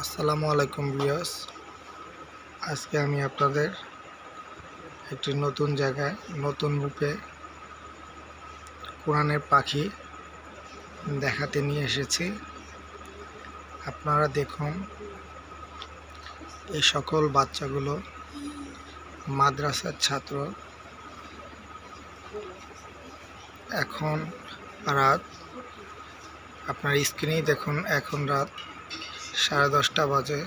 আসসালামু আলাইকুম ভিউয়ার্স। আজকে আমি আপনাদের একটি নতুন জায়গায় নতুন রূপে কোরআনের পাখি দেখাতে নিয়ে এসেছি। আপনারা দেখুন, এই সকল বাচ্চাগুলো মাদ্রাসার ছাত্র। এখন রাত, আপনার স্ক্রিনেই দেখুন, এখন রাত 10:30 বাজে।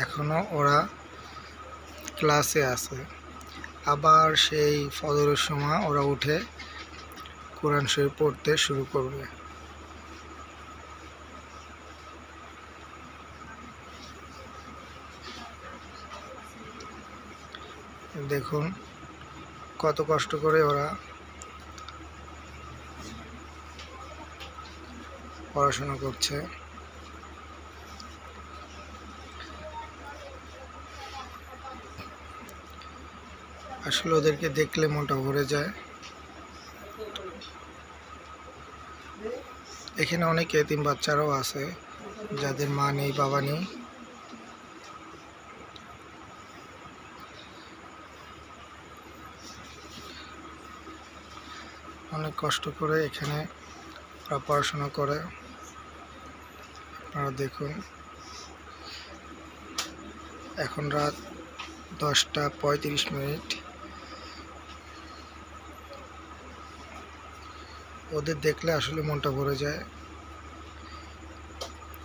এখনো ওরা ক্লাসে আছে। আবার সেই ফজরের সময় ওরা উঠে কোরআন শরীফ পড়তে শুরু করবে। দেখুন কত কষ্ট করে ওরা পড়াশোনা করছে। আসলে ওদেরকে দেখলে মনটা ভরে যায়। এখানে অনেক এতিম বাচ্চারাও আছে, যাদের মা নেই, বাবা নেই। অনেক কষ্ট করে এখানে ওরা পড়াশোনা করে। আপনারা দেখুন, এখন রাত 10:35। ওদের দেখলে আসলে মনটা ভরে যায়।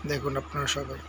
দেখুন আপনারা সবাই।